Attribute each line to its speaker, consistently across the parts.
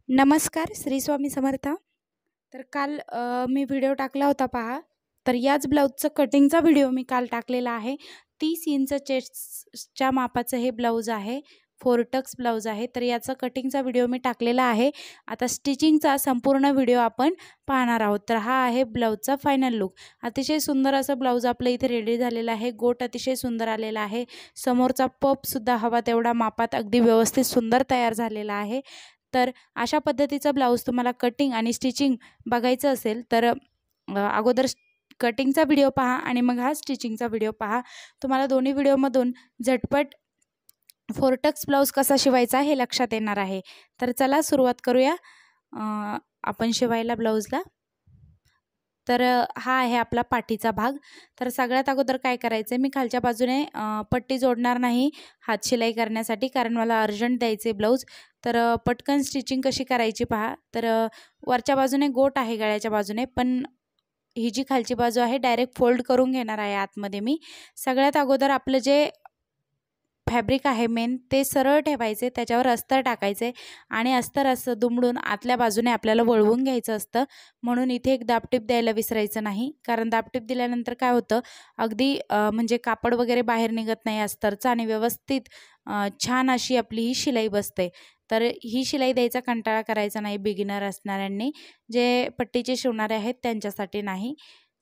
Speaker 1: नमस्कार, श्री स्वामी समर्थ. तर काल मी व्हिडिओ टाकला होता पहा. तर याच ब्लाऊजचं कटिंगचा व्हिडिओ मी काल टाकलेला आहे. 30 इंच चेस्टच्या मापाचं हे ब्लाऊज आहे. 4 टक्स ब्लाऊज आहे. तर याचा कटिंगचा व्हिडिओ मी टाकलेला आहे. आता स्टिचिंगचा संपूर्ण व्हिडिओ आपण पाहणार आहोत. तर हा आहे ब्लाऊजचा फायनल लूक. अतिशय सुंदर असं ब्लाऊज आपलं इथे रेडी झालेलं आहे. गोट अतिशय सुंदर आलेला आहे. समोरचा पपसुद्धा हवा तेवढा मापात अगदी व्यवस्थित सुंदर तयार झालेला आहे. तर अशा पद्धतीचा ब्लाऊज तुम्हाला कटिंग आणि स्टिचिंग बघायचं असेल तर अगोदर कटिंगचा व्हिडिओ पहा आणि मग हा स्टिचिंगचा व्हिडिओ पहा. तुम्हाला दोन्ही व्हिडिओमधून झटपट 4 टक्स ब्लाऊज कसा शिवायचा हे लक्षात येणार आहे. तर चला सुरुवात करूया आपण शिवायला ब्लाऊजला. तर हा आहे आपला पाठीचा भाग. तर सगळ्यात अगोदर काय करायचं आहे, मी खालच्या बाजूने पट्टी जोडणार नाही हात शिलाई करण्यासाठी, कारण मला अर्जंट द्यायचे ब्लाऊज. तर पटकन स्टिचिंग कशी करायची पहा. तर वरच्या बाजूने गोट आहे गळ्याच्या बाजूने, पण ही जी खालची बाजू आहे डायरेक्ट फोल्ड करून घेणार आहे आतमध्ये मी. सगळ्यात अगोदर आपलं जे फॅब्रिक आहे मेन ते सरळ ठेवायचे, त्याच्यावर अस्तर टाकायचे आणि अस्तर असं दुमडून आतल्या बाजूने आपल्याला वळवून घ्यायचं असतं. म्हणून इथे एक दाबटीप द्यायला विसरायचं नाही, कारण दाबटीप दिल्यानंतर काय होतं, अगदी म्हणजे कापड वगैरे बाहेर निघत नाही अस्तरचं आणि व्यवस्थित छान अशी आपली ही शिलाई बसते. तर ही शिलाई द्यायचा कंटाळा करायचा नाही बिगिनर असणाऱ्यांनी. जे पट्टीचे शिवणारे आहेत त्यांच्यासाठी नाही,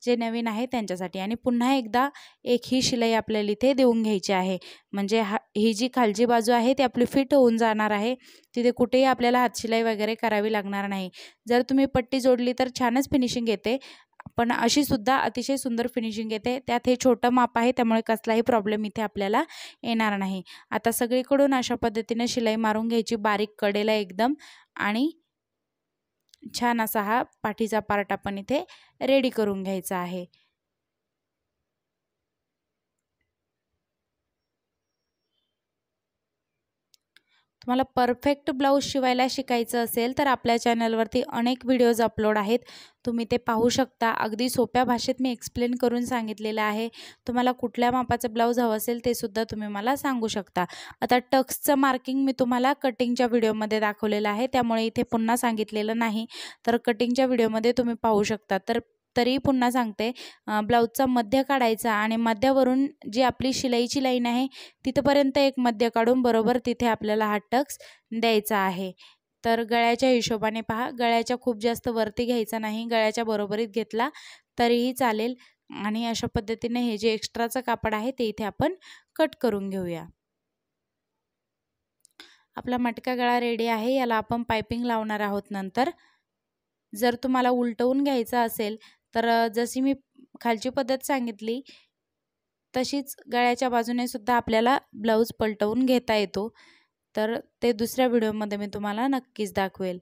Speaker 1: जे नवीन आहे त्यांच्यासाठी. आणि पुन्हा एकदा एक ही शिलाई आपल्याला इथे देऊन घ्यायची आहे. म्हणजे ही जी खालची बाजू आहे ती आपली फिट होऊन जाणार आहे. तिथे कुठेही आपल्याला हातशिलाई वगैरे करावी लागणार नाही. जर तुम्ही पट्टी जोडली तर छानच फिनिशिंग येते, पण अशी सुद्धा अतिशय सुंदर फिनिशिंग येते. त्यात हे छोटं माप आहे त्यामुळे कसलाही प्रॉब्लेम इथे आपल्याला येणार नाही. आता सगळीकडून अशा पद्धतीने शिलाई मारून घ्यायची बारीक कडेला एकदम, आणि छान असा हा पाठीचा पार्ट आपण इथे रेडी करून घ्यायचा आहे. तुम्हाला परफेक्ट ब्लाऊज शिवायला शिकायचं असेल तर आपल्या चॅनलवरती अनेक व्हिडिओज अपलोड आहेत, तुम्ही ते पाहू शकता. अगदी सोप्या भाषेत मी एक्सप्लेन करून सांगितलेलं आहे. तुम्हाला कुठल्या मापाचं ब्लाऊज हवं असेल ते सुद्धा तुम्ही मला सांगू शकता. आता टक्सचं मार्किंग मी तुम्हाला कटिंगच्या व्हिडिओमध्ये दाखवलेलं आहे, त्यामुळे इथे पुन्हा सांगितलेलं नाही. तर कटिंगच्या व्हिडिओमध्ये तुम्ही पाहू शकता. तरी पुन्हा सांगते, ब्लाऊजचा मध्य काढायचा आणि मध्यावरून जी आपली शिलाईची लाईन आहे तिथपर्यंत एक मध्य काढून बरोबर तिथे आपल्याला हा टक्स द्यायचा आहे. तर गळ्याच्या हिशोबाने पहा, गळ्याच्या खूप जास्त वरती घ्यायचा नाही, गळ्याच्या बरोबरीत घेतला तरीही चालेल. आणि अशा पद्धतीने हे जे एक्स्ट्राचं कापड आहे ते इथे आपण कट करून घेऊया. आपला मटका गळा रेडी आहे, याला आपण पायपिंग लावणार आहोत नंतर. जर तुम्हाला उलटवून घ्यायचा असेल तर जशी मी खालची पद्धत सांगितली तशीच गळ्याच्या बाजूने सुद्धा आपल्याला ब्लाऊज पलटवून घेता येतो. तर ते दुसऱ्या व्हिडिओमध्ये मी तुम्हाला नक्कीच दाखवेल.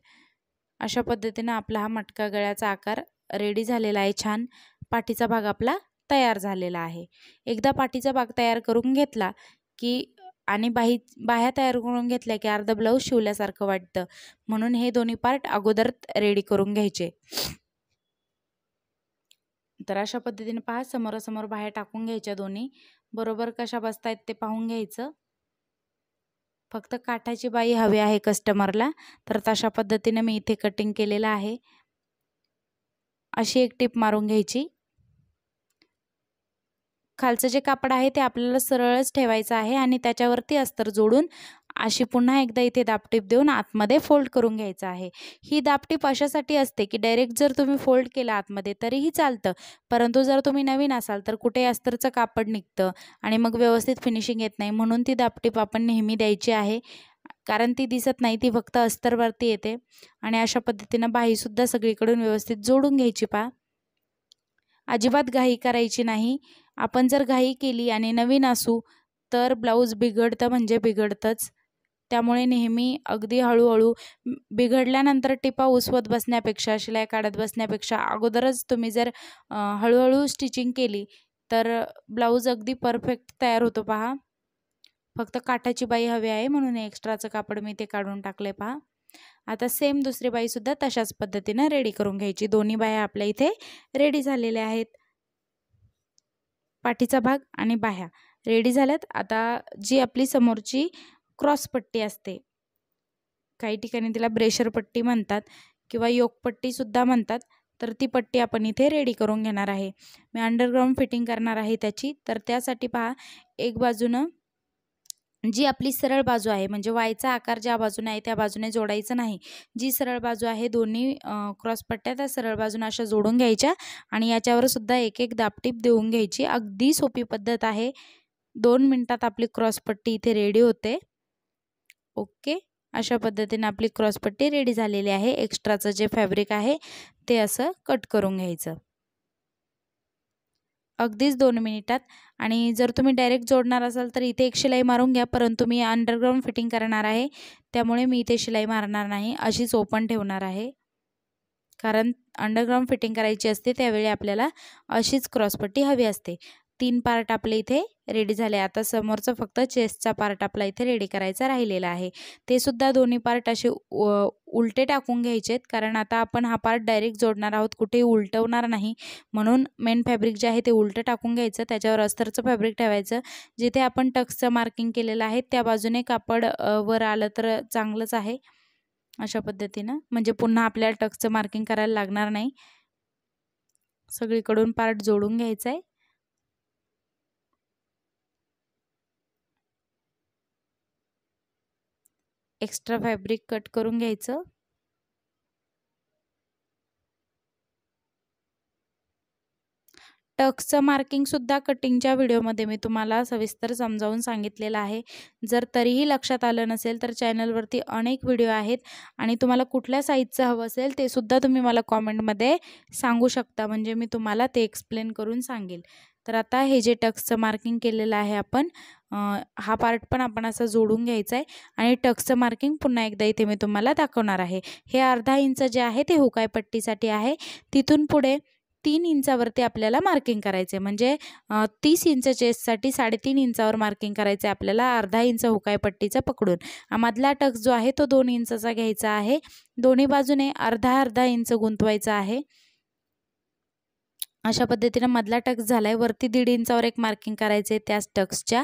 Speaker 1: अशा पद्धतीने आपला हा मटका गळ्याचा आकार रेडी झालेला आहे. छान पाठीचा भाग आपला तयार झालेला आहे. एकदा पाठीचा भाग तयार करून घेतला की आणि बाह्या तयार करून घेतल्या की अर्धा ब्लाऊज शिवल्यासारखं वाटतं. म्हणून हे दोन्ही पार्ट अगोदर रेडी करून घ्यायचे. तर अशा पद्धतीने पहा, समोरासमोर बाह्या टाकून घ्यायच्या दोन्ही, बरोबर कशा बसतायत ते पाहून घ्यायचं. फक्त काठाची बाई हवी आहे कस्टमरला, तर तशा पद्धतीने मी इथे कटिंग केलेलं आहे. अशी एक टिप मारून घ्यायची. खालचं जे कापड आहे ते आपल्याला सरळच ठेवायचं आहे आणि त्याच्यावरती अस्तर जोडून अशी पुन्हा एकदा इथे दाबटीप देऊन आतमध्ये फोल्ड करून घ्यायचं आहे. ही दाबटीप अशासाठी असते की डायरेक्ट जर तुम्ही फोल्ड केलं आतमध्ये तरीही चालतं, परंतु जर तुम्ही नवीन असाल तर कुठे अस्तरचं कापड निघतं आणि मग व्यवस्थित फिनिशिंग येत नाही. म्हणून ती दाबटीप आपण नेहमी द्यायची आहे, कारण ती दिसत नाही, ती फक्त अस्तरवरती येते. आणि अशा पद्धतीनं बाहीसुद्धा सगळीकडून व्यवस्थित जोडून घ्यायची पहा. अजिबात घाई करायची नाही. आपण जर घाई केली आणि नवीन असू तर ब्लाऊज बिघडतं म्हणजे बिघडतंच. त्यामुळे नेहमी अगदी हळूहळू, बिघडल्यानंतर टिपा उसवत बसण्यापेक्षा, शिलाई काढत बसण्यापेक्षा अगोदरच तुम्ही जर हळूहळू स्टिचिंग केली तर ब्लाऊज अगदी परफेक्ट तयार होतो पहा. फक्त काठाची बाई हवी आहे म्हणून एक्स्ट्राचं कापड मी ते काढून टाकले पहा. आता सेम दुसरी बाईसुद्धा तशाच पद्धतीने रेडी करून घ्यायची. दोन्ही बाह्या आपल्या इथे रेडी झालेल्या आहेत. पाठीचा भाग आणि बाह्या रेडी झाल्यात. आता जी आपली समोरची क्रॉस पट्टी असते काही ठिकाणी तिला ब्रेशर पट्टी म्हणतात किंवा योकपट्टीसुद्धा म्हणतात. तर ती पट्टी आपण इथे रेडी करून घेणार आहे. मी अंडरग्राऊंड फिटिंग करणार आहे त्याची. तर त्यासाठी पहा, एक बाजूनं जी आपली सरळ बाजू आहे, म्हणजे वायचा आकार ज्या बाजूने आहे त्या बाजूने जोडायचं नाही. जी सरळ बाजू आहे, दोन्ही क्रॉस पट्ट्या त्या सरळ बाजूने अशा जोडून घ्यायच्या आणि याच्यावर सुद्धा एक एक दाबटीप देऊन घ्यायची. अगदी सोपी पद्धत आहे. 2 मिनिटात आपली क्रॉस पट्टी इथे रेडी होते. ओके, अशा पद्धतीने आपली क्रॉस पट्टी रेडी झालेली आहे. एक्स्ट्राचं जे फॅब्रिक आहे ते असं कट करून घ्यायचं अगदीच 2 मिनिटात. आणि जर तुम्ही डायरेक्ट जोडणार असाल तर इथे एक शिलाई मारून घ्या, परंतु मी अंडरग्राऊंड फिटिंग करणार आहे त्यामुळे मी इथे शिलाई मारणार नाही, अशीच ओपन ठेवणार आहे. कारण अंडरग्राऊंड फिटिंग करायची असते त्यावेळी आपल्याला अशीच क्रॉसपट्टी हवी असते. 3 पार्ट आपले इथे रेडी झाले. आता समोरचं फक्त चेस्टचा पार्ट आपला इथे रेडी करायचा राहिलेला आहे. ते सुद्धा दोन्ही पार्ट असे उलटे टाकून घ्यायचेत, कारण आता आपण हा पार्ट डायरेक्ट जोडणार आहोत, कुठेही उलटवणार नाही. म्हणून मेन फॅब्रिक जे आहे ते उलटं टाकून घ्यायचं, त्याच्यावर अस्तरचं फॅब्रिक ठेवायचं. जिथे आपण टक्सचं मार्किंग केलेलं आहे त्या बाजूने कापड वर आलं तर चांगलंच आहे. अशा पद्धतीनं म्हणजे पुन्हा आपल्याला टक्सचं मार्किंग करायला लागणार नाही. सगळीकडून पार्ट जोडून घ्यायचं आहे. एक्स्ट्रा फॅब्रिक कट करून घ्यायचं. टक्सचं मार्किंगसुद्धा कटिंगच्या व्हिडिओमध्ये मी तुम्हाला सविस्तर समजावून सांगितलेलं आहे. जर तरीही लक्षात आलं नसेल तर चॅनलवरती अनेक व्हिडिओ आहेत आणि तुम्हाला कुठल्या साईजचं हवं असेल ते सुद्धा तुम्ही मला कॉमेंटमध्ये सांगू शकता, म्हणजे मी तुम्हाला ते एक्सप्लेन करून सांगेल. तर आता हे जे टक्सचं मार्किंग केलेलं आहे आपण, हा पार्ट पण आपण असं जोडून घ्यायचं आहे आणि टक्सचं मार्किंग पुन्हा एकदा इथे मी तुम्हाला दाखवणार आहे. हे अर्धा इंच जे आहे ते हुकाय पट्टीसाठी आहे. तिथून पुढे 3 इंचावरती आपल्याला मार्किंग करायचे, म्हणजे 30 इंच चेस्टसाठी 3.5 इंचावर मार्किंग करायचं आहे आपल्याला, अर्धा इंच हुकाय पट्टीचा पकडून. मधला टक्स जो आहे तो 2 इंचाचा घ्यायचा आहे. दोन्ही बाजूने अर्धा इंच गुंतवायचा आहे. अशा पद्धतीने मधला टक्स झालाय. वरती 1.5 इंचावर एक मार्किंग करायचे त्याच टक्सच्या,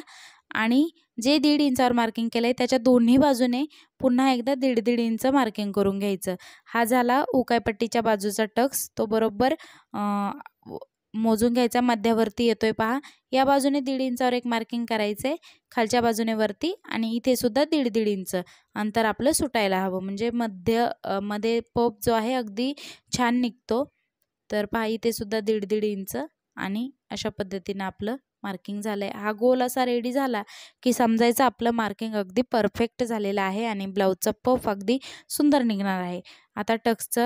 Speaker 1: आणि जे 1.5 इंचावर मार्किंग केलंय त्याच्या दोन्ही बाजूने पुन्हा एकदा 1.5 इंच मार्किंग करून घ्यायचं. हा झाला उकायपट्टीच्या बाजूचा टक्स. तो बरोबर मोजून घ्यायचा, मध्यावरती येतोय पहा. या बाजूने 1.5 इंचावर एक मार्किंग करायचंय, खालच्या बाजूने वरती, आणि इथे सुद्धा 1.5 इंच अंतर आपलं सुटायला हवं, म्हणजे मध्ये पप जो आहे अगदी छान निघतो. तर पहा इथे सुद्धा 1.5 इंच, आणि अशा पद्धतीने आपलं मार्किंग झालंय. हा गोल असा रेडी झाला की समजायचं आपलं मार्किंग अगदी परफेक्ट झालेलं आहे आणि ब्लाऊजचा पफ अगदी सुंदर निघणार आहे. आता टक्स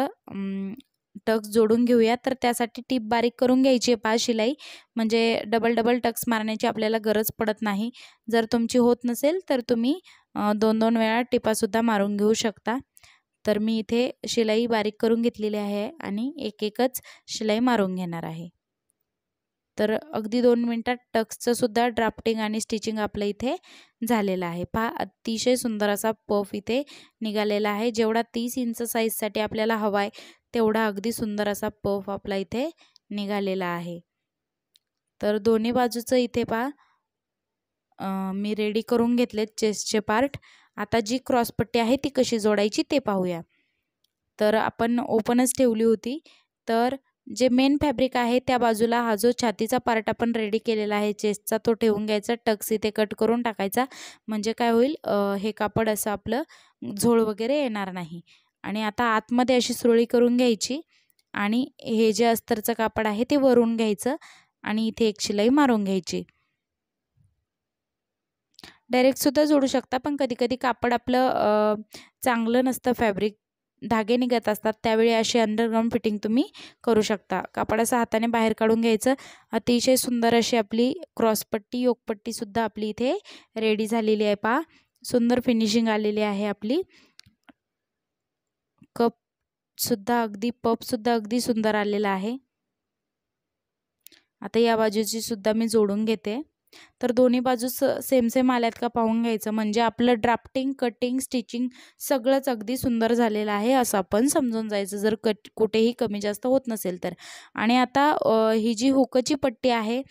Speaker 1: जोडून घेऊया. तर त्यासाठी टीप बारीक करून घ्यायची आहे पहा शिलाई, म्हणजे डबल टक्स मारण्याची आपल्याला गरज पडत नाही. जर तुमची होत नसेल तर तुम्ही 2-2 वेळा टिपासुद्धा मारून घेऊ शकता. तर मी इथे शिलाई बारीक करून घेतलेली आहे आणि एक एकच शिलाई मारून घेणार आहे. तर अगदी 2 मिनिटात टक्सचं सुद्धा ड्राफ्टिंग आणि स्टिचिंग आपलं इथे झालेलं आहे. पहा अतिशय सुंदर असा पफ इथे निघालेला आहे. जेवढा 30 इंच साईजसाठी आपल्याला हवा आहे तेवढा अगदी सुंदर असा पफ आपला इथे निघालेला आहे. तर दोन्ही बाजूचं इथे पहा मी रेडी करून घेतलेत चेस्टचे पार्ट. आता जी क्रॉसपट्टी आहे ती कशी जोडायची ते पाहूया. तर आपण ओपनच ठेवली होती, तर जे मेन फॅब्रिक आहे त्या बाजूला हा जो छातीचा पार्ट आपण रेडी केलेला आहे चेस्टचा तो ठेवून घ्यायचा. टक्स इथे कट करून टाकायचा, म्हणजे काय होईल हे कापड असं आपलं झोळ वगैरे येणार नाही. आणि आता आतमध्ये अशी सुरळी करून घ्यायची आणि हे जे अस्तरचं कापड आहे ते वरून घ्यायचं आणि इथे एक शिलाई मारून घ्यायची. डायरेक्टसुद्धा जोडू शकता, पण कधी कधी कापड आपलं चांगलं नसतं, फॅब्रिक धागे निघत असतात, त्यावेळी अशी अंडरग्राऊंड फिटिंग तुम्ही करू शकता. कापड असं हाताने बाहेर काढून घ्यायचं. अतिशय सुंदर अशी आपली क्रॉसपट्टी योकपट्टीसुद्धा आपली इथे रेडी झालेली आहे पहा. सुंदर फिनिशिंग आलेली आहे आपली. कपसुद्धा अगदी पफसुद्धा अगदी सुंदर आलेला आहे. आता या बाजूची सुद्धा मी जोडून घेते. तर दोन्ही बाजूस सेम सेम आल्यात का पाहून घ्यायचं, म्हणजे आपलं ड्राफ्टिंग कटिंग स्टिचिंग सगळंच अगदी सुंदर झालेलं आहे असं आपण समजून जायचं, जर कुठेही कमी जास्त होत नसेल तर. आणि आता ही जी हुकची पट्टी आहे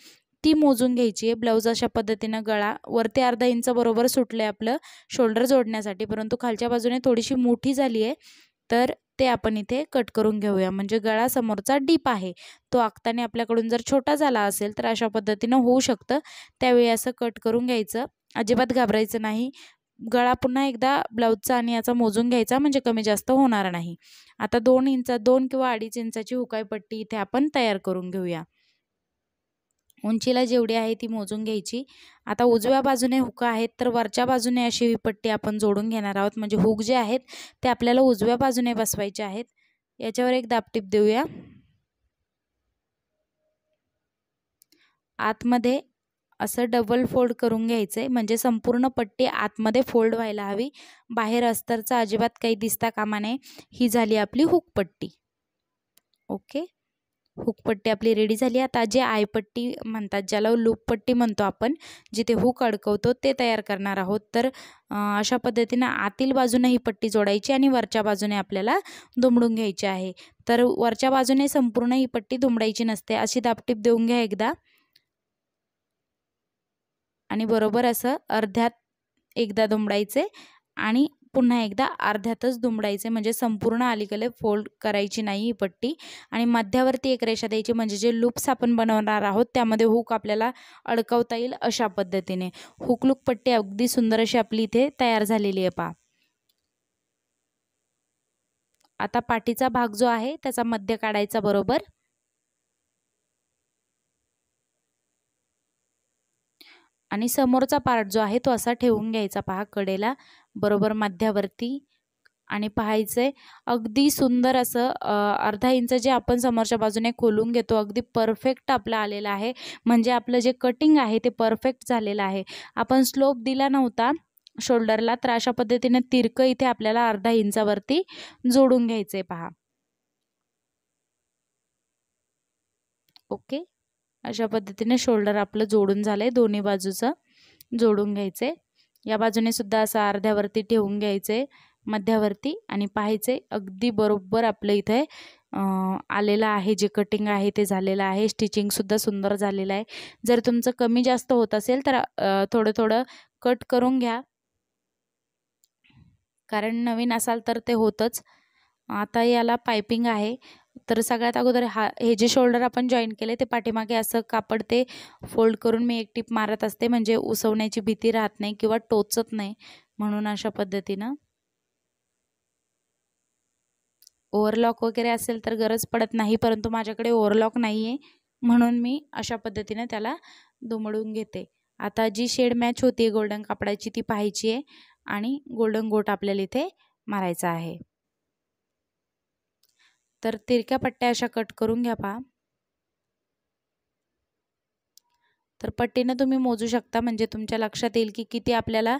Speaker 1: ती मोजून घ्यायची आहे। ब्लाऊज अशा पद्धतीनं गळा वरती अर्धा इंच बरोबर सुटलं आहे आपलं शोल्डर जोडण्यासाठी, परंतु खालच्या बाजूने थोडीशी मोठी झाली आहे, तर ते आपण इथे कट करून घेऊया। म्हणजे गळा समोरचा डीप आहे, तो आखताना आपल्याकडून जर छोटा झाला असेल तर अशा पद्धतीनं होऊ शकतं, त्यावेळी असं कट करून घ्यायचं, अजिबात घाबरायचं नाही। गळा पुन्हा एकदा ब्लाऊजचा आणि याचा मोजून घ्यायचा, म्हणजे कमी जास्त होणार नाही। आता 2 किंवा 2.5 इंचाची हुकाई पट्टी इथे आपण तयार करून घेऊया। उंचीला जेवढी आहे ती मोजून घ्यायची। आता उजव्या बाजूने हुक आहेत, तर वरच्या बाजूने अशी ही पट्टी आपण जोडून घेणार आहोत। म्हणजे हुक जे आहेत ते आपल्याला उजव्या बाजूने बसवायचे आहेत। याच्यावर एक दाबटीप देऊया। आतमध्ये असं डबल फोल्ड करून घ्यायचंय, म्हणजे संपूर्ण पट्टी आतमध्ये फोल्ड व्हायला हवी, बाहेर अस्तरचा अजिबात काही दिसता कामा नये। ही झाली आपली हुक पट्टी। ओके, हुक पट्टी आपली रेडी झाली। आता जे आयपट्टी म्हणतात, ज्याला लूप पट्टी म्हणतो आपण, जिथे हुक अडकवतो, ते तयार करणार आहोत। तर अशा पद्धतीने आतील बाजूने ही पट्टी जोडायची आणि वरच्या बाजूने आपल्याला दुमडून घ्यायची आहे। तर वरच्या बाजूने संपूर्ण ही पट्टी दुमडायची नसते, अशी दाबटीप देऊन घ्या एकदा, आणि बरोबर असं अर्ध्यात एकदा दुमडायचे आणि पुन्हा एकदा अर्ध्यातच दुमडायचे, म्हणजे संपूर्ण अलीकडे फोल्ड करायची नाही ही पट्टी। आणि मध्यावरती एक रेषा द्यायची, म्हणजे जे लूप्स आपण बनवणार आहोत त्यामध्ये हुक आपल्याला अडकवता येईल अशा पद्धतीने। हुक लूप पट्टी अगदी सुंदर अशी आपली इथे तयार झालेली आहे पहा। आता पाठीचा भाग जो आहे त्याचा मध्य काढायचा बरोबर, आणि समोरचा पार्ट जो आहे तो असा ठेवून घ्यायचा पहा कडेला बरोबर मध्यावरती, आणि पाहायचंय अगदी सुंदर असं अर्धा इंच जे आपण समोरच्या बाजूने खोलून घेतो, अगदी परफेक्ट आपलं आलेलं आहे। म्हणजे आपलं जे कटिंग आहे ते परफेक्ट झालेलं आहे। आपण स्लोप दिला नव्हता शोल्डरला, तर अशा पद्धतीने तिरकं इथे आपल्याला अर्धा इंचावरती जोडून घ्यायचंय पहा। ओके, अशा पद्धतीने शोल्डर आपलं जोडून झालंय, दोन्ही बाजूचं जोडून घ्यायचंय। या बाजूने सुद्धा असं अर्ध्यावरती ठेवून घ्यायचंय मध्यावरती, आणि पाहायचे अगदी बरोबर आपलं इथे आलेलं आहे, जे कटिंग आहे ते झालेलं आहे। स्टिचिंग सुद्धा सुंदर झालेलं आहे। जर तुमचं कमी जास्त होत असेल तर थोडं थोडं कट करून घ्या, कारण नवीन असाल तर ते होतच। आता याला पाइपिंग आहे, तर सगळ्यात अगोदर हे जे शोल्डर आपण जॉईन केले ते पाठीमागे असं कापड ते फोल्ड करून मी एक टीप मारत असते, म्हणजे उसवण्याची भीती राहत नाही किंवा टोचत नाही, म्हणून अशा पद्धतीनं। ओव्हरलॉक वगैरे असेल तर गरज पडत नाही, परंतु माझ्याकडे ओव्हरलॉक नाही आहे, म्हणून मी अशा पद्धतीने त्याला दुमडून घेते। आता जी शेड मॅच होती गोल्डन कापडाची ती पाहायची आहे, आणि गोल्डन गोट आपल्याला इथे मारायचा आहे। तर तिरक्या पट्ट्या अशा कट करून घ्या पहा। तर पट्टीनं तुम्ही मोजू शकता, म्हणजे तुमच्या लक्षात येईल की किती आपल्याला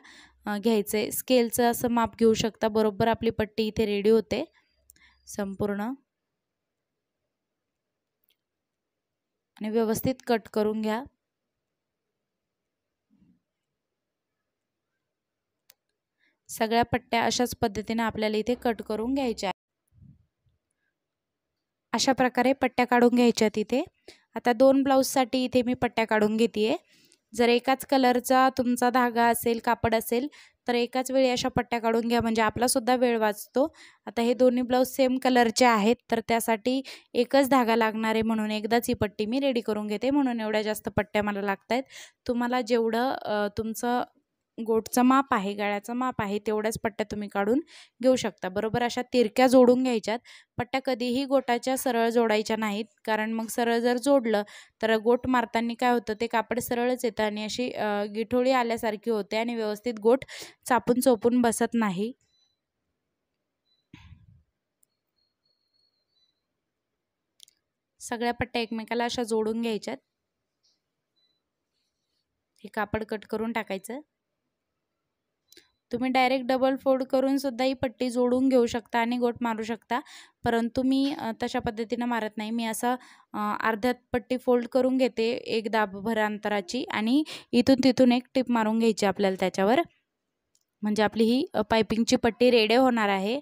Speaker 1: घ्यायचंय। स्केलचं असं माप घेऊ शकता, बरोबर आपली पट्टी इथे रेडी होते संपूर्ण, आणि व्यवस्थित कट करून घ्या। सगळ्या पट्ट्या अशाच पद्धतीने आपल्याला इथे कट करून घ्यायच्या। अशा प्रकारे पट्ट्या काढून घ्यायच्यात इथे। आता 2 ब्लाऊजसाठी इथे मी पट्ट्या काढून घेतेय। जर एकाच कलरचा तुमचा धागा असेल, कापड असेल, तर एकाच वेळी अशा पट्ट्या काढून घ्या, म्हणजे आपला सुद्धा वेळ वाचतो। आता हे दोन्ही ब्लाऊज सेम कलरचे आहेत, तर त्यासाठी एकच धागा लागणार आहे, म्हणून एकदाच ही पट्टी मी रेडी करून घेते, म्हणून एवढ्या जास्त पट्ट्या मला लागतायत। तुम्हाला जेवढं तुमचं गोटचं माप आहे, गळ्याचं माप आहे, तेवढ्याच पट्ट्या तुम्ही काढून घेऊ शकता। बरोबर अशा तिरक्या जोडून घ्यायच्यात। पट्ट्या कधीही गोटाच्या सरळ जोडायच्या नाहीत, कारण मग सरळ जर जोडलं तर गोट मारताना काय होतं, ते कापड सरळच येतं आणि अशी गिठोळी आल्यासारखी होते, आणि व्यवस्थित गोट चापून चोपून बसत नाही। सगळ्या पट्ट्या एकमेकाला अशा जोडून घ्यायच्यात। हे कापड कट करून टाकायचं। तुम्ही डायरेक्ट डबल फोल्ड करून सुद्धा ही पट्टी जोडून घेऊ शकता आणि गोट मारू शकता, परंतु मी तशा पद्धतीने मारत नाही। मी असं अर्ध्यात पट्टी फोल्ड करून घेते एक दाबभर अंतराची, आणि इथून तिथून एक टिप मारून घ्यायची आपल्याला त्याच्यावर, म्हणजे आपली ही पाइपिंगची पट्टी रेडी होणार आहे।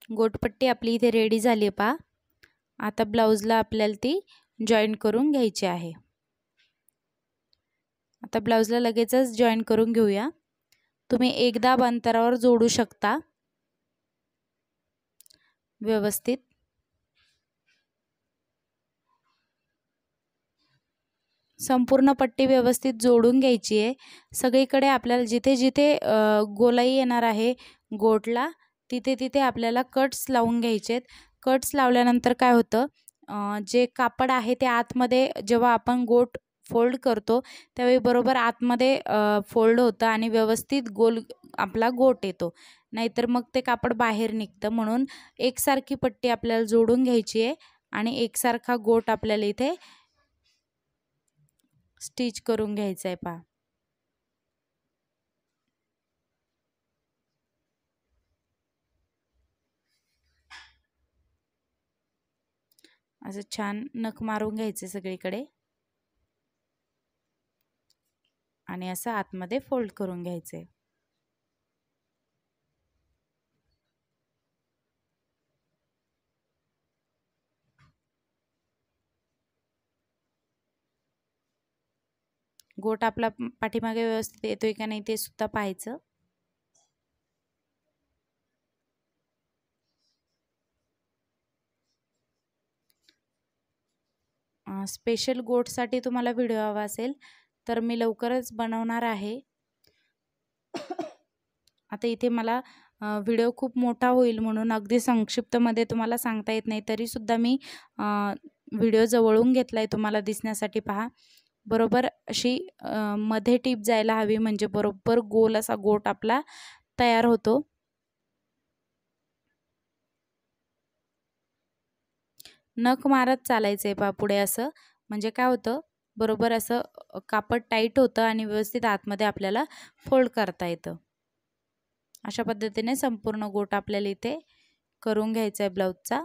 Speaker 1: गोटपट्टी आपली इथे रेडी झाली आहे पहा. आता ब्लाऊजला आपल्याला ती जॉईन करून घ्यायची आहे. आता ब्लाऊजला लगेचच जॉईन करून घेऊया. तुम्ही एकदा अंतरावर जोडू शकता व्यवस्थित. संपूर्ण पट्टी व्यवस्थित जोडून घ्यायची आहे. सगळीकडे आपल्याला जिथे जिथे गोलाई येणार आहे गोटला तिथे तिथे आपल्याला कट्स लावून घ्यायचेत. कट्स लावल्यानंतर काय होतं, जे कापड आहे ते आतमध्ये जेव्हा आपण गोट फोल्ड करतो त्यावेळी बरोबर आतमध्ये फोल्ड होतं आणि व्यवस्थित गोल आपला गोट येतो. नाहीतर मग ते कापड बाहेर निघतं. म्हणून एकसारखी पट्टी आपल्याला जोडून घ्यायची आहे आणि एकसारखा गोट आपल्याला इथे स्टिच करून घ्यायचं आहे पहा. असं छान नख मारून घ्यायचे सगळीकडे आणि असं आतमध्ये फोल्ड करून घ्यायचे. गोट आपला पाठीमागे व्यवस्थित येतोय का नाही ते सुद्धा पाहायचं. स्पेशल गोटसाठी तुम्हाला व्हिडिओ हवा असेल तर मी लवकरच बनवणार आहे. आता इथे मला व्हिडिओ खूप मोठा होईल म्हणून अगदी संक्षिप्तमध्ये तुम्हाला सांगता येत नाही, तरीसुद्धा मी व्हिडिओ जवळून घेतला आहे तुम्हाला दिसण्यासाठी. पहा, बरोबर अशी मध्ये टीप जायला हवी म्हणजे बरोबर गोल असा गोट आपला तयार होतो. नख मारत चालायचं आहे पहा पुढे असं, म्हणजे काय होतं बरोबर असं कापड टाईट होतं आणि व्यवस्थित आतमध्ये आपल्याला फोल्ड करता येतं. अशा पद्धतीने संपूर्ण गोट आपल्याला इथे करून घ्यायचा आहे ब्लाऊजचा.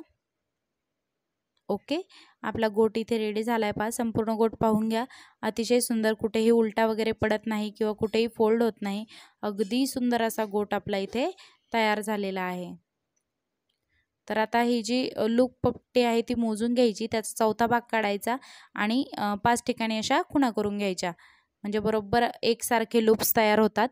Speaker 1: ओके, आपला गोट इथे रेडी झाला आहे पहा. संपूर्ण गोट पाहून घ्या, अतिशय सुंदर, कुठेही उलटा वगैरे पडत नाही किंवा कुठेही फोल्ड होत नाही. अगदी सुंदर असा गोट आपला इथे तयार झालेला आहे. तर आता ही जी लूप पट्टी आहे ती मोजून घ्यायची, त्याचा चौथा भाग काढायचा आणि 5 ठिकाणी अशा खुणा करून घ्यायच्या, म्हणजे बरोबर एकसारखे लूप्स तयार होतात.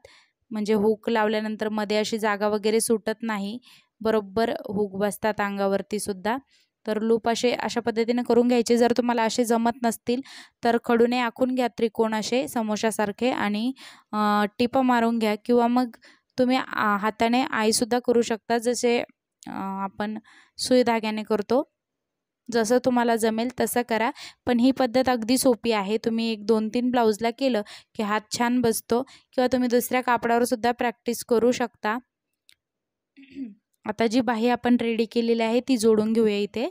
Speaker 1: म्हणजे हुक लावल्यानंतर मध्ये अशी जागा वगैरे सुटत नाही, बरोबर हुक बसतात अंगावरती सुद्धा. तर लूप अशा पद्धतीने करून घ्यायचे. जर तुम्हाला असे जमत नसतील तर खडूने आखून घ्या त्रिकोण असे समोशासारखे आणि टिपा मारून घ्या, किंवा मग तुम्ही हाताने आईसुद्धा करू शकता, जसे आपण सुई धाग्याने करतो. जसं तुम्हाला जमेल तसं करा, पण ही पद्धत अगदी सोपी आहे. तुम्ही 1-2-3 ब्लाऊजला केलं की हात छान बसतो, किंवा तुम्ही दुसऱ्या कापडावर सुद्धा प्रॅक्टिस करू शकता. आता जी बाही आपण रेडी केलेली आहे ती जोडून घेऊया इथे.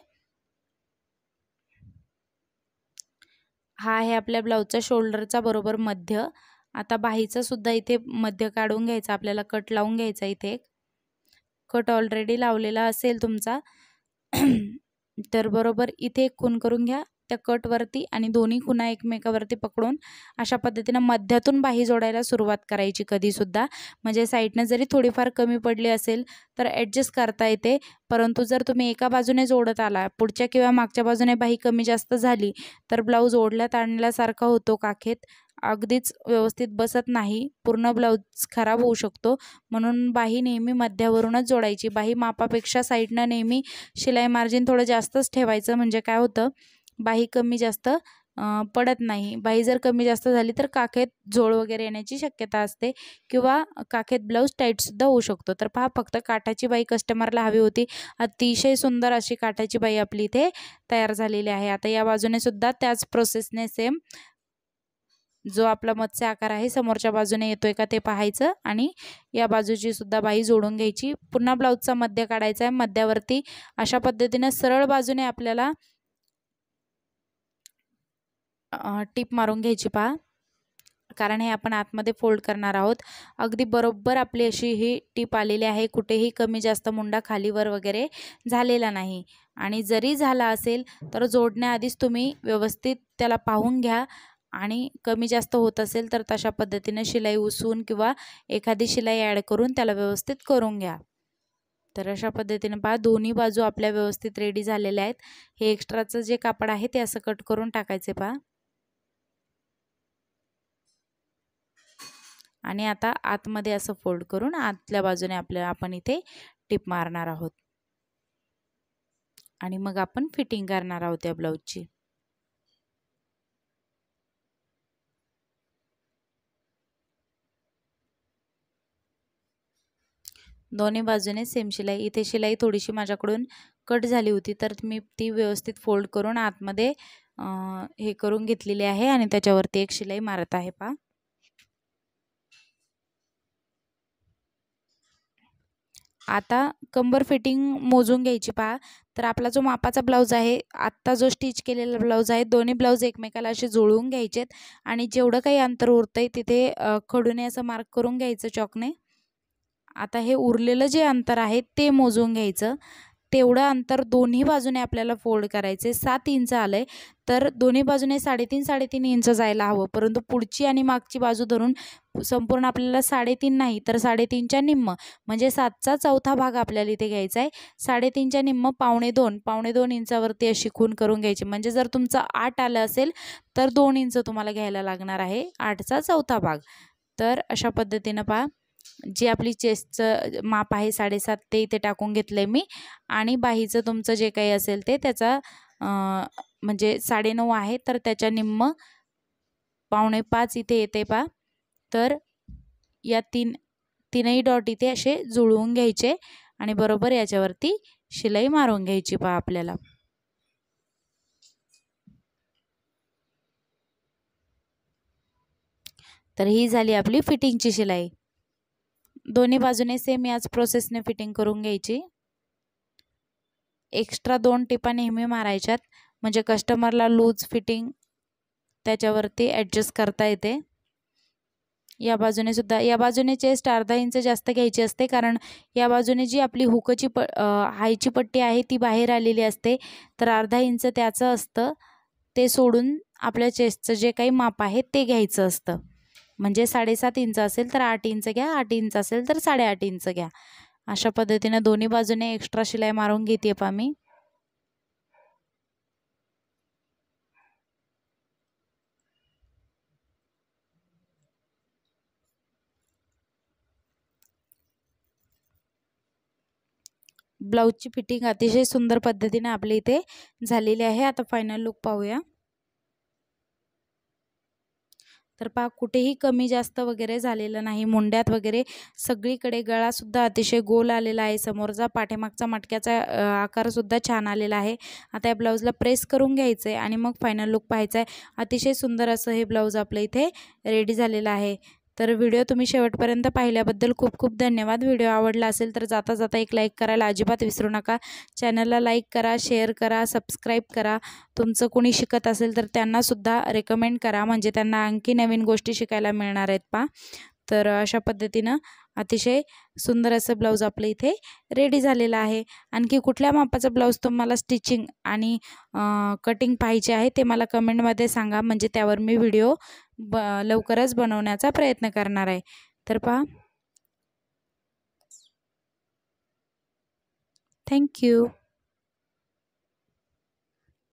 Speaker 1: हा आहे आपल्या ब्लाऊजचा शोल्डरचा बरोबर मध्य. आता बाहीचा सुद्धा इथे मध्य काढून घ्यायचा आपल्याला, कट लावून घ्यायचा. इथे कट ऑलरेडी लावलेला असेल तुमचा तर बरोबर इथे एक खूण करून घ्या त्या कटवरती आणि दोन्ही खुणा एकमेकावरती पकडून अशा पद्धतीने मध्यातून बाही जोडायला सुरुवात करायची कधीसुद्धा. म्हणजे साईडनं जरी थोडीफार कमी पडली असेल तर ॲडजस्ट करता येते, परंतु जर तुम्ही एका बाजूने जोडत आला, पुढच्या किंवा मागच्या बाजूने बाही कमी जास्त झाली तर ब्लाऊज ओढल्यात आणल्यासारखा होतो काखेत, अगदीच व्यवस्थित बसत नाही, पूर्ण ब्लाऊज खराब होऊ शकतो. म्हणून बाही नेहमी मध्यावरूनच जोडायची. बाही मापापेक्षा साईडनं नेहमी शिलाई मार्जिन थोडं जास्तच ठेवायचं, म्हणजे काय होतं बाही कमी जास्त पडत नाही. बाही जर कमी जास्त झाली तर काखेत झोळ वगैरे येण्याची शक्यता असते, किंवा काखेत ब्लाऊज टाईटसुद्धा होऊ शकतो. तर पहा, फक्त काठाची बाही कस्टमरला हवी होती. अतिशय सुंदर अशी काठाची बाही आपली इथे तयार झालेली आहे. आता या बाजूने सुद्धा त्याच प्रोसेसने सेम जो आपला मत्स्य आकार आहे समोरच्या बाजूने येतोय का ते पाहायचं आणि या बाजूची सुद्धा बाही जोडून घ्यायची. पुन्हा ब्लाऊजचा मध्य काढायचा आहे. मध्यावरती अशा पद्धतीने सरळ बाजूने आपल्याला टीप मारून घ्यायची पहा, कारण हे आपण आतमध्ये फोल्ड करणार आहोत. अगदी बरोबर आपली अशी ही टीप आलेली आहे, कुठेही कमी जास्त मुंडा खालीवर वगैरे झालेला नाही. आणि जरी झाला असेल तर जोडण्याआधीच तुम्ही व्यवस्थित त्याला पाहून घ्या, आणि कमी जास्त होत असेल तर तशा पद्धतीने शिलाई उसवून किंवा एखादी शिलाई ॲड करून त्याला व्यवस्थित करून घ्या. तर अशा पद्धतीने पहा दोन्ही बाजू आपल्या व्यवस्थित रेडी झालेल्या आहेत। हे एक्स्ट्राचं जे कापड आहे ते असं कट करून टाकायचे पहा। आणि आता आतमध्ये असं फोल्ड करून आतल्या बाजूने आपण इथे टिप मारणार आहोत आणि मग आपण फिटिंग करणार आहोत या ब्लाऊजची। दोन्ही बाजूने सेम शिलाई। इथे शिलाई थोडीशी माझ्याकडून कट झाली होती तर मी ती व्यवस्थित फोल्ड करून आतमध्ये हे करून घेतलेली आहे आणि त्याच्यावरती एक शिलाई मारत आहे पहा। आता कंबर फिटिंग मोजून घ्यायची पहा। तर आपला जो मापाचा ब्लाऊज आहे, आत्ता जो स्टिच केलेला ब्लाऊज आहे, दोन्ही ब्लाऊज एकमेकाला असे जुळवून घ्यायचेत आणि जेवढं काही अंतर उरतंय तिथे खडूने असं मार्क करून घ्यायचं चॉकने। आता हे उरलेलं जे अंतर आहे ते मोजून घ्यायचं। तेवढं अंतर दोन्ही बाजूने आपल्याला फोल्ड करायचे। 7 इंच आलंय तर दोन्ही बाजूने 3.5 इंच जायला हवं, परंतु पुढची आणि मागची बाजू धरून संपूर्ण आपल्याला 3.5 नाही तर 3.5च्या निम्म म्हणजे 7चा चौथा भाग आपल्याला इथे घ्यायचा आहे। 3.5च्या निम्म पावणे 2 इंचावरती अशी खूण करून घ्यायची। म्हणजे जर तुमचं 8 आलं असेल तर 2 इंच तुम्हाला घ्यायला लागणार आहे, 8चा चौथा भाग। तर अशा पद्धतीनं पहा, जी आपली चेस्टचं माप आहे 7.5 ते इथे टाकून घेतलंय मी आणि बाहीचं तुमचं जे काही असेल ते त्याचा म्हणजे 9.5 आहे तर त्याच्या निम्म पावणे 5 इथे येते पहा। तर या तीनही डॉट इथे असे जुळवून घ्यायचे आणि बरोबर याच्यावरती शिलाई मारून घ्यायची पहा आपल्याला। तर ही झाली आपली फिटिंगची शिलाई। दोन्ही बाजूने सेम याच प्रोसेसने फिटिंग करून घ्यायची। एक्स्ट्रा 2 टिपा नेहमी मारायच्यात म्हणजे कस्टमरला लूज फिटिंग त्याच्यावरती ॲडजस्ट करता येते। या बाजूने सुद्धा, या बाजूने चेस्ट अर्धा इंच जास्त घ्यायची असते कारण या बाजूने जी आपली हुकची हायची पट्टी आहे ती बाहेर आलेली असते तर अर्धा इंच त्याचं असतं, ते सोडून आपल्या चेस्टचं जे काही माप आहे ते घ्यायचं असतं। म्हणजे 7.5 इंच असेल तर 8 इंच घ्या, 8 इंच असेल तर 8.5 इंच घ्या। अशा पद्धतीने दोन्ही बाजूने एक्स्ट्रा शिलाई मारून घेते पहा मी। ब्लाऊजची फिटिंग अतिशय सुंदर पद्धतीने आपल्या इथे झालेली आहे। आता फायनल लुक पाहूया। तर पहा कुठेही कमी जास्त वगैरे झालेलं नाही, मुंड्यात वगैरे सगळीकडे गळा सुद्धा अतिशय गोल आलेला आहे, समोरचा पाठीमागचा मटक्याचा आकार सुद्धा छान आलेला आहे। आता या ब्लाऊजला प्रेस करून घ्यायचं आहे आणि मग फायनल लुक पाहायचा आहे। अतिशय सुंदर असं हे ब्लाऊज आपल्या इथे रेडी झालेलं आहे। तर व्हिडिओ तुम्ही शेवटपर्यंत पाहिल्याबद्दल खूप खूप धन्यवाद। व्हिडिओ आवडला असेल तर जाता जाता एक लाईक करायला अजिबात विसरू नका। चॅनलला लाईक करा, शेअर करा, सबस्क्राईब करा। तुमचं कोणी शिकत असेल तर त्यांनासुद्धा रेकमेंड करा म्हणजे त्यांना आणखी नवीन गोष्टी शिकायला मिळणार आहेत पहा। तर अशा पद्धतीनं अतिशय सुंदर असं ब्लाऊज आपलं इथे रेडी झालेलं आहे। आणखी कुठल्या मापाचा ब्लाऊज तुम्हाला स्टिचिंग आणि कटिंग पाहिजे आहे ते मला कमेंटमध्ये सांगा म्हणजे त्यावर मी व्हिडिओ लवकरच बनवण्याचा प्रयत्न करणार आहे। तर पहा, थँक्यू।